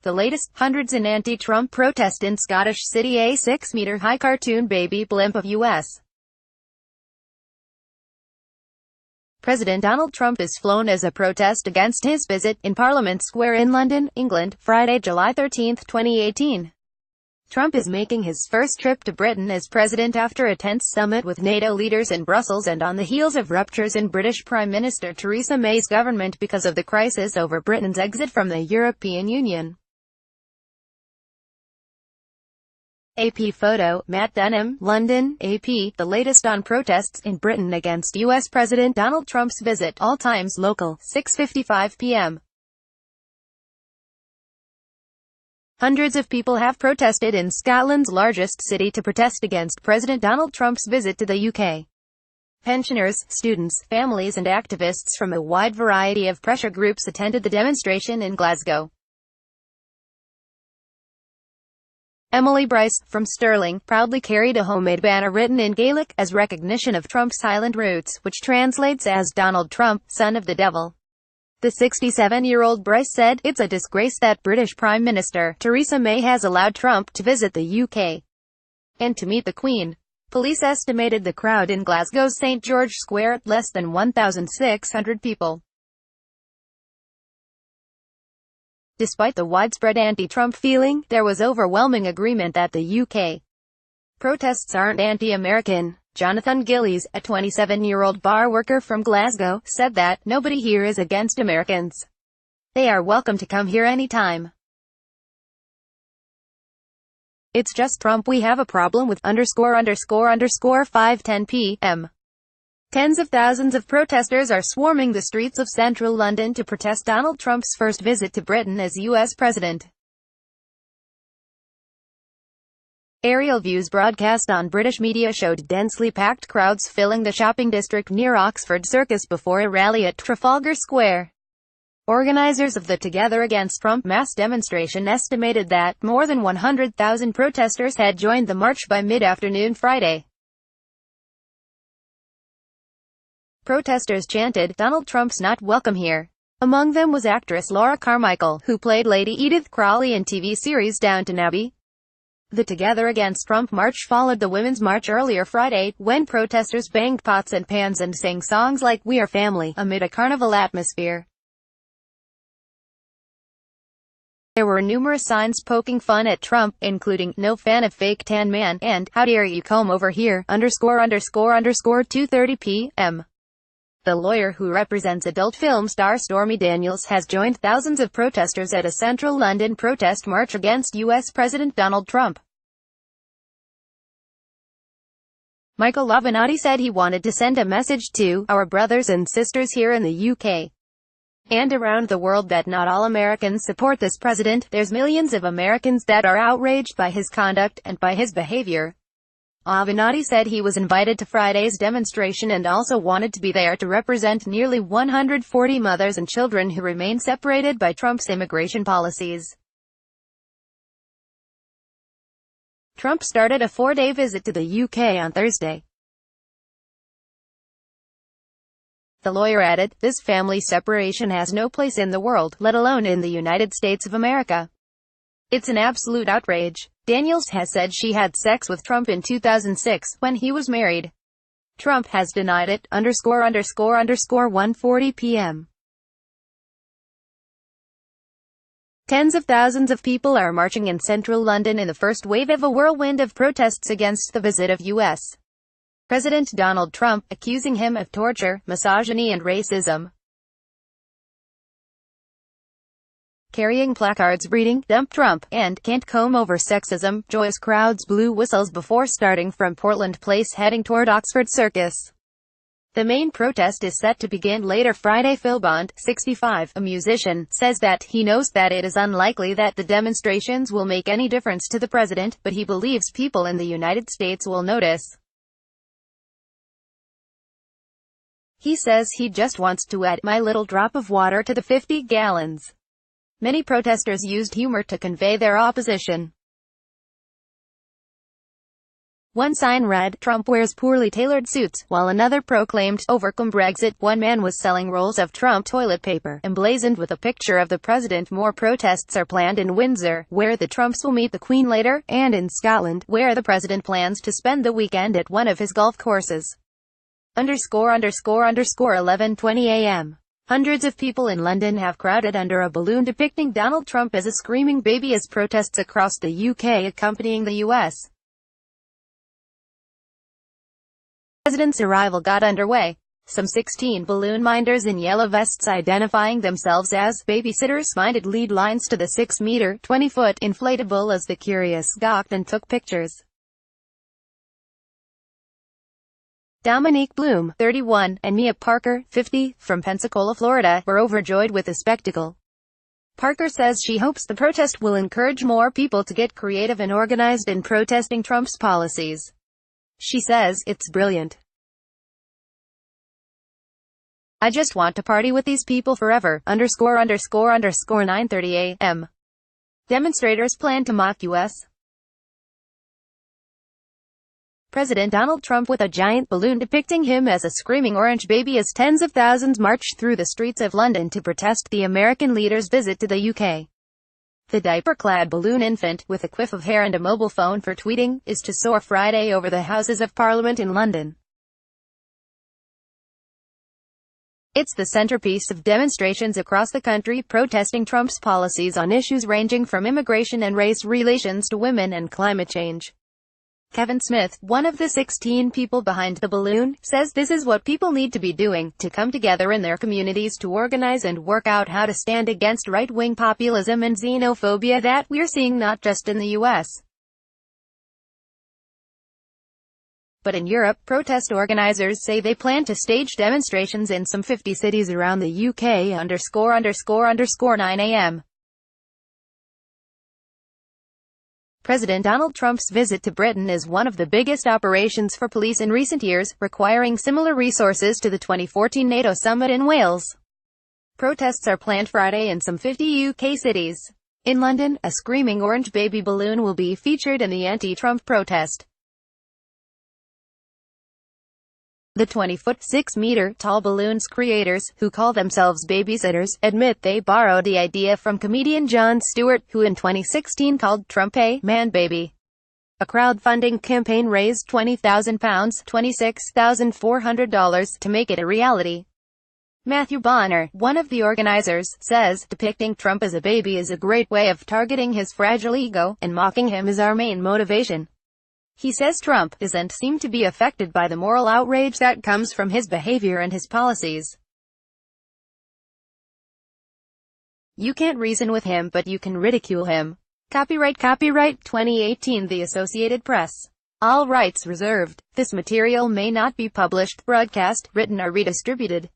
The latest, hundreds in anti-Trump protest in Scottish city. A 6-meter-high cartoon baby blimp of U.S. President Donald Trump is flown as a protest against his visit in Parliament Square in London, England, Friday, July 13, 2018. Trump is making his first trip to Britain as president after a tense summit with NATO leaders in Brussels and on the heels of ruptures in British Prime Minister Theresa May's government because of the crisis over Britain's exit from the European Union. AP photo, Matt Dunham, London, AP, the latest on protests in Britain against U.S. President Donald Trump's visit, all times local, 6:55 p.m. Hundreds of people have protested in Scotland's largest city to protest against President Donald Trump's visit to the UK. Pensioners, students, families and activists from a wide variety of pressure groups attended the demonstration in Glasgow. Emily Bryce, from Stirling, proudly carried a homemade banner written in Gaelic, as recognition of Trump's Highland roots, which translates as Donald Trump, son of the devil. The 67-year-old Bryce said, "It's a disgrace that British Prime Minister Theresa May has allowed Trump to visit the UK and to meet the Queen." Police estimated the crowd in Glasgow's St George Square at less than 1,600 people. Despite the widespread anti-Trump feeling, there was overwhelming agreement that the UK protests aren't anti-American. Jonathan Gillies, a 27-year-old bar worker from Glasgow, said that, "Nobody here is against Americans. They are welcome to come here anytime. It's just Trump we have a problem with." 5:10 p.m. Tens of thousands of protesters are swarming the streets of central London to protest Donald Trump's first visit to Britain as U.S. president. Aerial views broadcast on British media showed densely packed crowds filling the shopping district near Oxford Circus before a rally at Trafalgar Square. Organizers of the Together Against Trump mass demonstration estimated that more than 100,000 protesters had joined the march by mid-afternoon Friday. Protesters chanted, "Donald Trump's not welcome here." Among them was actress Laura Carmichael, who played Lady Edith Crawley in TV series Downton Abbey. The Together Against Trump march followed the Women's March earlier Friday, when protesters banged pots and pans and sang songs like "We Are Family," amid a carnival atmosphere. There were numerous signs poking fun at Trump, including, "No fan of fake tan man," and "How dare you come over here, _____" 2:30 p.m. The lawyer who represents adult film star Stormy Daniels has joined thousands of protesters at a central London protest march against U.S. President Donald Trump. Michael Avenatti said he wanted to send a message to our brothers and sisters here in the UK and around the world that not all Americans support this president. There's millions of Americans that are outraged by his conduct and by his behavior. Avenatti said he was invited to Friday's demonstration and also wanted to be there to represent nearly 140 mothers and children who remain separated by Trump's immigration policies. Trump started a 4-day visit to the UK on Thursday. The lawyer added, "This family separation has no place in the world, let alone in the United States of America. It's an absolute outrage." Daniels has said she had sex with Trump in 2006, when he was married. Trump has denied it, _____1:40 p.m. Tens of thousands of people are marching in central London in the first wave of a whirlwind of protests against the visit of U.S. President Donald Trump, accusing him of torture, misogyny and racism. Carrying placards reading, "Dump Trump," and "Can't Comb Over Sexism," joyous crowds blew whistles before starting from Portland Place heading toward Oxford Circus. The main protest is set to begin later Friday. Phil Bond, 65, a musician, says that he knows that it is unlikely that the demonstrations will make any difference to the president, but he believes people in the United States will notice. He says he just wants to add "my little drop of water" to the 50 gallons. Many protesters used humor to convey their opposition. One sign read, "Trump wears poorly tailored suits," while another proclaimed, "Overcome Brexit." One man was selling rolls of Trump toilet paper, emblazoned with a picture of the president. More protests are planned in Windsor, where the Trumps will meet the Queen later, and in Scotland, where the president plans to spend the weekend at one of his golf courses. _11:20 a.m. Hundreds of people in London have crowded under a balloon depicting Donald Trump as a screaming baby as protests across the UK accompanying the US president's arrival got underway. Some 16 balloon minders in yellow vests identifying themselves as babysitters minded lead lines to the 6-meter, 20-foot inflatable as the curious gawked and took pictures. Dominique Bloom, 31, and Mia Parker, 50, from Pensacola, Florida, were overjoyed with the spectacle. Parker says she hopes the protest will encourage more people to get creative and organized in protesting Trump's policies. She says, "It's brilliant. I just want to party with these people forever." _9:30 a.m. Demonstrators plan to mock U.S. President Donald Trump with a giant balloon depicting him as a screaming orange baby as tens of thousands marched through the streets of London to protest the American leader's visit to the UK. The diaper-clad balloon infant, with a quiff of hair and a mobile phone for tweeting, is to soar Friday over the Houses of Parliament in London. It's the centerpiece of demonstrations across the country protesting Trump's policies on issues ranging from immigration and race relations to women and climate change. Kevin Smith, one of the 16 people behind the balloon, says this is what people need to be doing, to come together in their communities to organize and work out how to stand against right-wing populism and xenophobia that we're seeing not just in the U.S. but in Europe. Protest organizers say they plan to stage demonstrations in some 50 cities around the UK. _9 a.m. President Donald Trump's visit to Britain is one of the biggest operations for police in recent years, requiring similar resources to the 2014 NATO summit in Wales. Protests are planned Friday in some 50 UK cities. In London, a screaming orange baby balloon will be featured in the anti-Trump protest. The 20-foot, 6-meter-tall balloon's creators, who call themselves babysitters, admit they borrowed the idea from comedian Jon Stewart, who in 2016 called Trump a man-baby. A crowdfunding campaign raised £20,000 $26,400 to make it a reality. Matthew Bonner, one of the organizers, says, "Depicting Trump as a baby is a great way of targeting his fragile ego, and mocking him is our main motivation." He says Trump doesn't seem to be affected by the moral outrage that comes from his behavior and his policies. You can't reason with him, but you can ridicule him. Copyright 2018 The Associated Press. All rights reserved. This material may not be published, broadcast, written or redistributed.